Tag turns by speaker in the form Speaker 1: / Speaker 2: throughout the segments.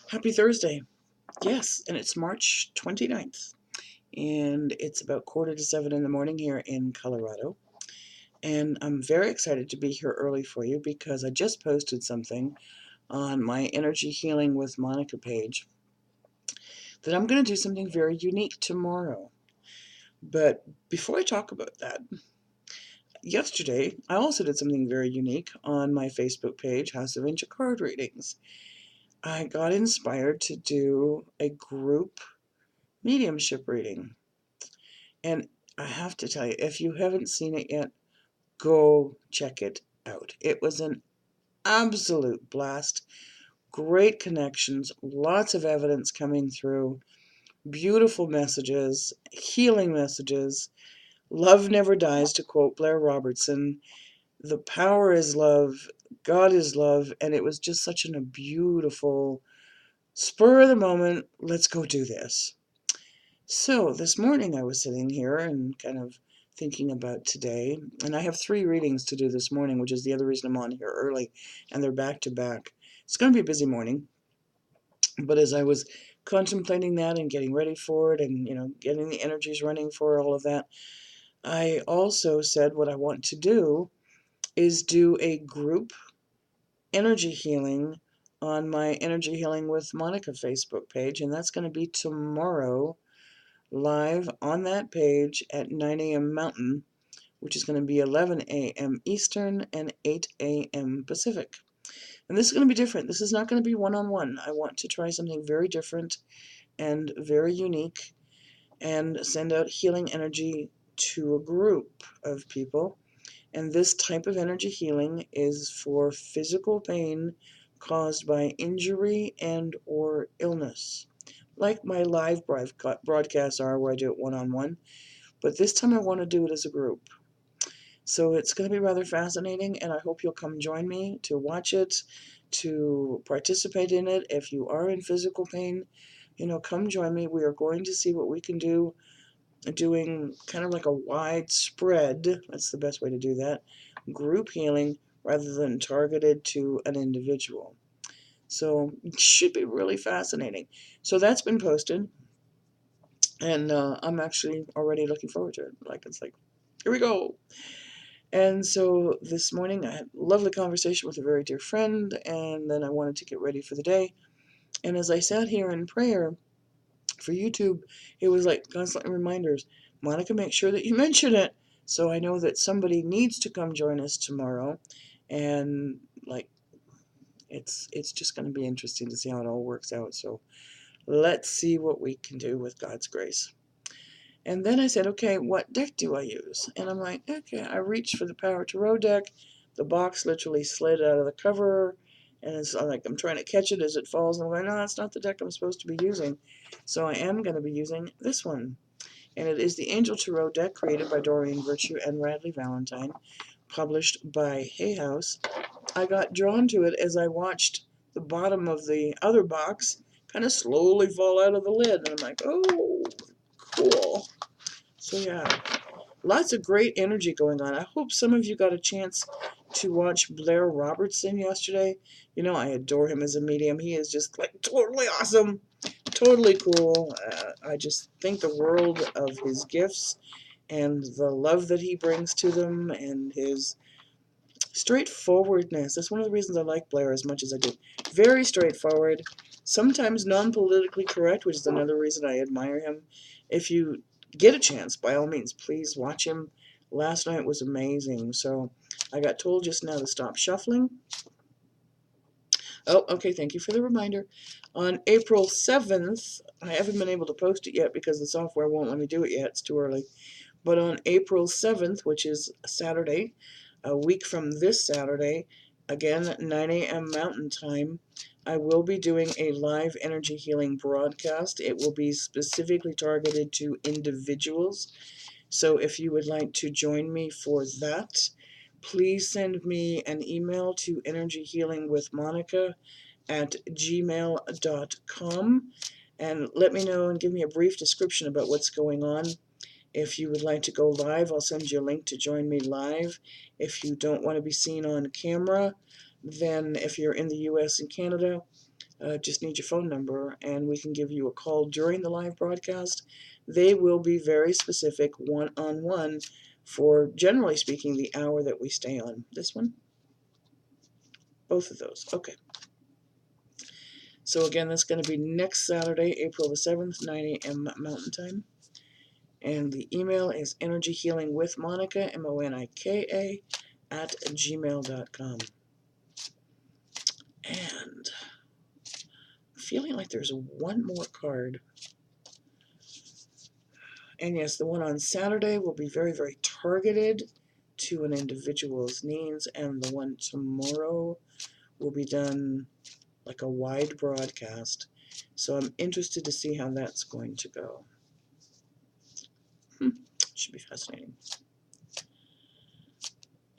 Speaker 1: Happy Thursday. Yes, and it's March 29th, and it's about 6:45 in the morning here in Colorado. And I'm very excited to be here early for you because I just posted something on my Energy Healing with Monica page that I'm going to do something very unique tomorrow. But before I talk about that, yesterday I also did something very unique on my Facebook page, House of Angel Card Readings. I got inspired to do a group mediumship reading. And I have to tell you, if you haven't seen it yet, go check it out. It was an absolute blast. Great connections, lots of evidence coming through, beautiful messages, healing messages. Love never dies, to quote Blair Robertson. The power is love, God is love, and it was just such a beautiful spur of the moment. Let's go do this. So this morning I was sitting here and kind of thinking about today, and I have 3 readings to do this morning, which is the other reason I'm on here early, and they're back to back. It's going to be a busy morning, but as I was contemplating that and getting ready for it and, getting the energies running for all of that, I also said what I want to do is do a group energy healing on my Energy Healing with Monica Facebook page, and that's going to be tomorrow live on that page at 9 a.m. Mountain, which is going to be 11 a.m. Eastern and 8 a.m. Pacific. And this is going to be different. This is not going to be one-on-one. I want to try something very different and very unique and send out healing energy to a group of people. And this type of energy healing is for physical pain caused by injury and or illness, like my live broadcasts are, where I do it one-on-one, but this time I want to do it as a group. So it's going to be rather fascinating, and I hope you'll come join me to watch it, to participate in it. If you are in physical pain, come join me. We are going to see what we can do, doing kind of like a widespread, that's the best way to do that, group healing rather than targeted to an individual. So it should be really fascinating. So that's been posted. And I'm actually already looking forward to it. It's like, here we go. And so this morning I had a lovely conversation with a very dear friend, and then I wanted to get ready for the day. And as I sat here in prayer for YouTube, it was like constant reminders. Monica, make sure that you mention it. So I know that somebody needs to come join us tomorrow. And it's just going to be interesting to see how it all works out. So let's see what we can do with God's grace. And then I said, okay, what deck do I use? And I'm like, okay, I reached for the Power Tarot deck. The box literally slid out of the cover. And I'm trying to catch it as it falls. And I'm going, no, that's not the deck I'm supposed to be using. So I am going to be using this one. And it is the Angel Tarot deck created by Doreen Virtue and Radley Valentine, published by Hay House. I got drawn to it as I watched the bottom of the other box kind of slowly fall out of the lid. And I'm like, oh, cool. So yeah, lots of great energy going on. I hope some of you got a chance to watch Blair Robertson yesterday. I adore him as a medium. He is just like totally awesome, totally cool. I just think the world of his gifts and the love that he brings to them and his straightforwardness. That's one of the reasons I like Blair as much as I do. Very straightforward, sometimes non-politically correct, which is another reason I admire him. If you get a chance, by all means, please watch him. Last night was amazing. So I got told just now to stop shuffling. Oh, okay, thank you for the reminder. On April 7th, I haven't been able to post it yet because the software won't let me do it yet. It's too early. But on April 7th, which is Saturday, a week from this Saturday, again, 9 a.m. Mountain Time, I will be doing a live energy healing broadcast. It will be specifically targeted to individuals. So if you would like to join me for that, please send me an email to energyhealingwithmonica@gmail.com and let me know and give me a brief description about what's going on. If you would like to go live, I'll send you a link to join me live. If you don't want to be seen on camera, then if you're in the US and Canada, just need your phone number and we can give you a call during the live broadcast. They will be very specific, one-on-one, for, generally speaking, the hour that we stay on. This one? Both of those. Okay. So again, that's going to be next Saturday, April the 7th, 9 a.m. Mountain Time. And the email is energyhealingwithmonica, Monika, at gmail.com. And feeling like there's one more card. And yes, the one on Saturday will be very, very targeted to an individual's needs, and the one tomorrow will be done like a wide broadcast. So I'm interested to see how that's going to go. Should be fascinating.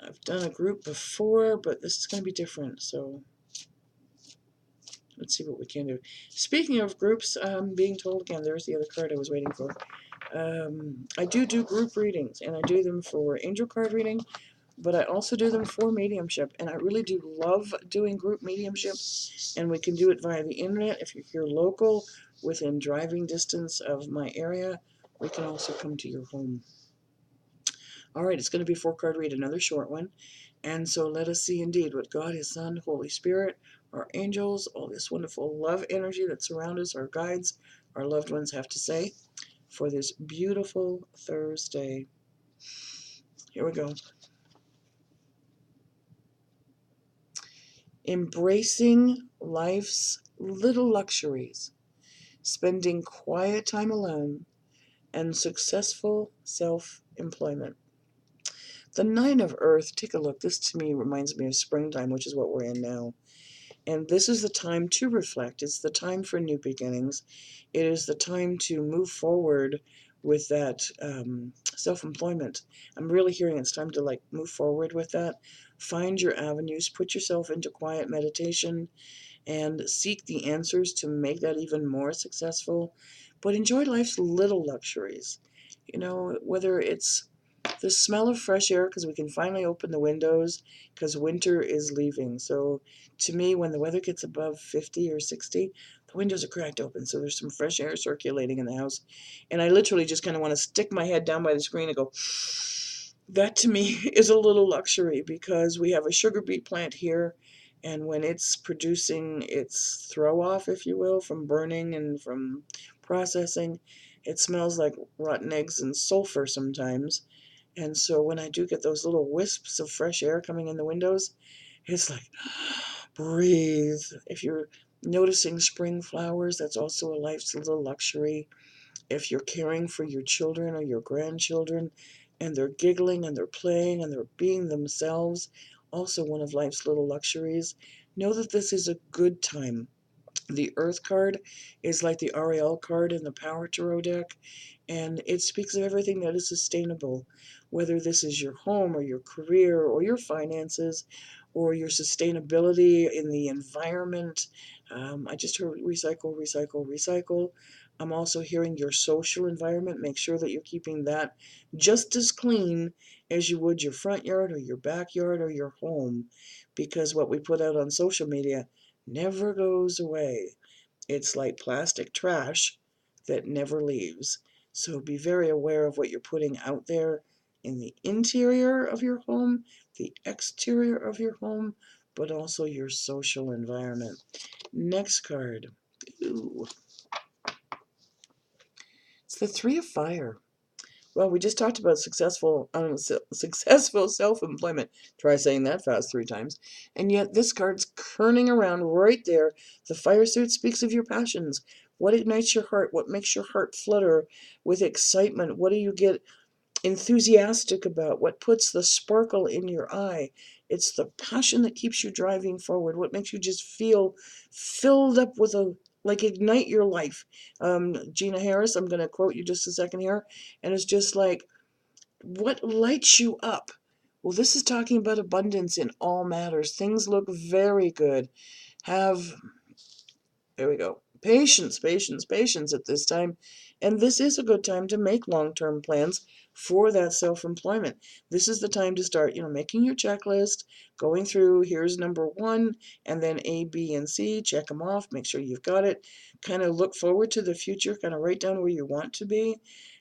Speaker 1: I've done a group before, but this is going to be different, so let's see what we can do. Speaking of groups, I'm being told again, there's the other card I was waiting for. I do group readings, and I do them for angel card reading, but I also do them for mediumship, and I really do love doing group mediumship, and we can do it via the internet. If you're here local, within driving distance of my area, we can also come to your home. All right, it's going to be a 4-card read, another short one. And so let us see indeed what God, His Son, Holy Spirit, our angels, all this wonderful love energy that surrounds us, our guides, our loved ones have to say for this beautiful Thursday. Here we go. Embracing life's little luxuries, spending quiet time alone, and successful self-employment. The 9 of Earth, take a look. This to me reminds me of springtime, which is what we're in now. And this is the time to reflect. It's the time for new beginnings. It is the time to move forward with that self-employment. I'm really hearing it's time to move forward with that. Find your avenues, put yourself into quiet meditation, and seek the answers to make that even more successful. But enjoy life's little luxuries. You know, whether it's the smell of fresh air because we can finally open the windows because winter is leaving. So to me, when the weather gets above 50 or 60, the windows are cracked open. So there's some fresh air circulating in the house. And I literally just kind of want to stick my head down by the screen and go, that to me is a little luxury because we have a sugar beet plant here. And when it's producing its throw off, if you will, from burning and from processing, it smells like rotten eggs and sulfur sometimes. And so when I do get those little wisps of fresh air coming in the windows, it's like, breathe. If you're noticing spring flowers, that's also a life's little luxury. If you're caring for your children or your grandchildren, and they're giggling and they're playing and they're being themselves, also one of life's little luxuries, know that this is a good time. The Earth card is like the Ariel card in the Power Tarot deck, and it speaks of everything that is sustainable, whether this is your home or your career or your finances or your sustainability in the environment. I just heard recycle, recycle, recycle. I'm also hearing your social environment. Make sure that you're keeping that just as clean as you would your front yard or your backyard or your home, because what we put out on social media never goes away. It's like plastic trash that never leaves. So be very aware of what you're putting out there in the interior of your home, the exterior of your home, but also your social environment. Next card. Ooh. It's the 3 of Fire. Well, we just talked about successful self-employment. Try saying that fast 3 times. And yet this card's turning around right there. The fire suit speaks of your passions. What ignites your heart? What makes your heart flutter with excitement? What do you get enthusiastic about? What puts the sparkle in your eye? It's the passion that keeps you driving forward. What makes you just feel filled up with ignite your life. Gina Harris, I'm going to quote you just a second here, and it's just like, what lights you up? Well, this is talking about abundance in all matters. Things look very good. There we go. Patience, patience, patience at this time. And this is a good time to make long-term plans for that self-employment. This is the time to start, making your checklist, going through, here's number one, and then A, B, and C, check them off, make sure you've got it. Kind of look forward to the future, kind of write down where you want to be,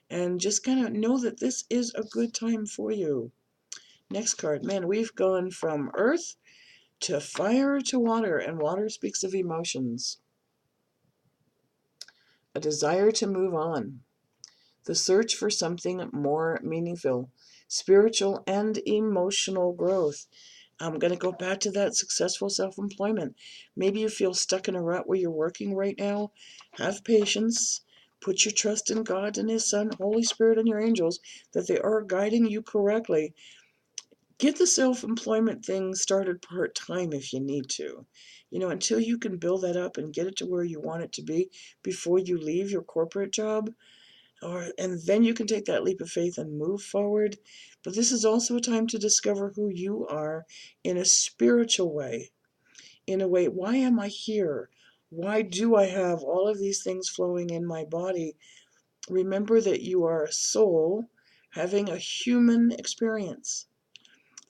Speaker 1: and just kind of know that this is a good time for you. Next card. Man, we've gone from earth to fire to water, and water speaks of emotions. A desire to move on. The search for something more meaningful, spiritual and emotional growth. I'm going to go back to that successful self-employment. Maybe you feel stuck in a rut where you're working right now. Have patience. Put your trust in God and His Son, Holy Spirit, and your angels, that they are guiding you correctly. Get the self-employment thing started part-time if you need to. Until you can build that up and get it to where you want it to be before you leave your corporate job, and then you can take that leap of faith and move forward. But this is also a time to discover who you are in a spiritual way. In a way, why am I here? Why do I have all of these things flowing in my body? Remember that you are a soul having a human experience.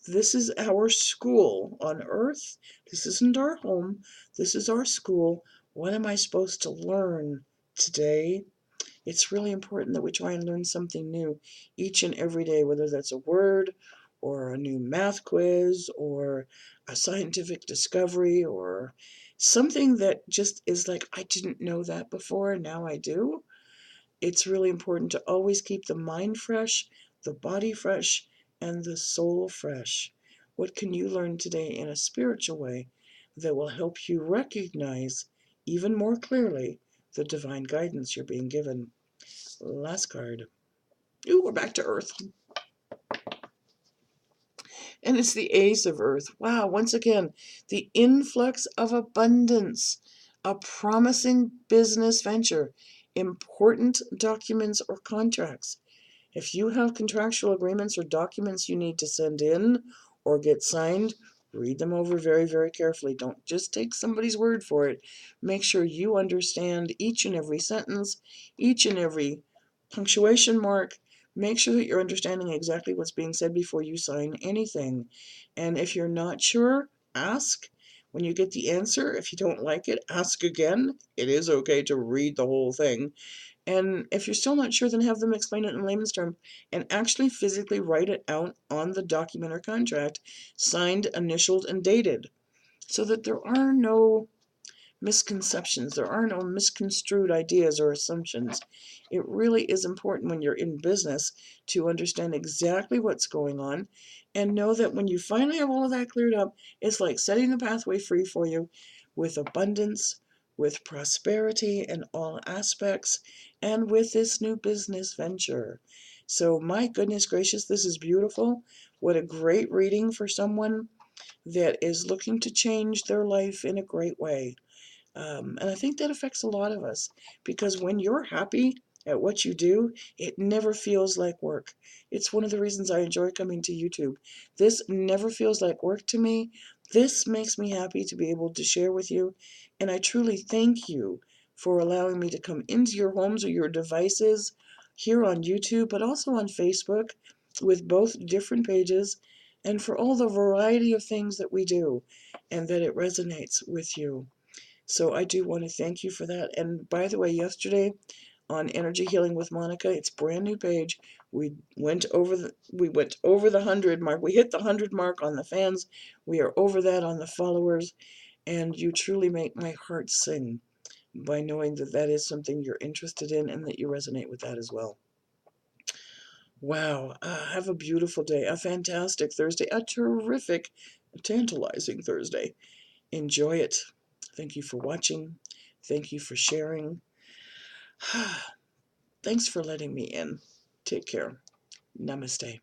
Speaker 1: This is our school on earth. This isn't our home. This is our school. What am I supposed to learn today? It's really important that we try and learn something new each and every day, whether that's a word or a new math quiz or a scientific discovery or something that just is like, I didn't know that before, now I do. It's really important to always keep the mind fresh, the body fresh, and the soul fresh. What can you learn today in a spiritual way that will help you recognize even more clearly the divine guidance you're being given? Last card. Ooh, we're back to Earth. And it's the Ace of Earth. Wow, once again, the influx of abundance, a promising business venture, important documents or contracts. If you have contractual agreements or documents you need to send in or get signed, read them over very, very carefully. Don't just take somebody's word for it. Make sure you understand each and every sentence, each and every punctuation mark. Make sure that you're understanding exactly what's being said before you sign anything. And if you're not sure, ask. When you get the answer, if you don't like it, ask again. It is okay to read the whole thing. And if you're still not sure, then have them explain it in layman's terms and actually physically write it out on the document or contract, signed, initialed, and dated, so that there are no misconceptions, there are no misconstrued ideas or assumptions. It really is important when you're in business to understand exactly what's going on and know that when you finally have all of that cleared up, it's like setting the pathway free for you with abundance, with prosperity in all aspects, and with this new business venture. So, my goodness gracious, this is beautiful. What a great reading for someone that is looking to change their life in a great way. And I think that affects a lot of us because when you're happy at what you do, it never feels like work. It's one of the reasons I enjoy coming to YouTube. This never feels like work to me. This makes me happy to be able to share with you. And I truly thank you for allowing me to come into your homes or your devices here on YouTube, but also on Facebook with both different pages, and for all the variety of things that we do and that it resonates with you. So I do want to thank you for that. And by the way, yesterday on Energy Healing with Monica, it's a brand new page. We went over the 100 mark. We hit the 100 mark on the fans. We are over that on the followers, and you truly make my heart sing by knowing that that is something you're interested in and that you resonate with that as well. Wow, have a beautiful day, a fantastic Thursday, a terrific, tantalizing Thursday. Enjoy it. Thank you for watching. Thank you for sharing. Thanks for letting me in. Take care. Namaste.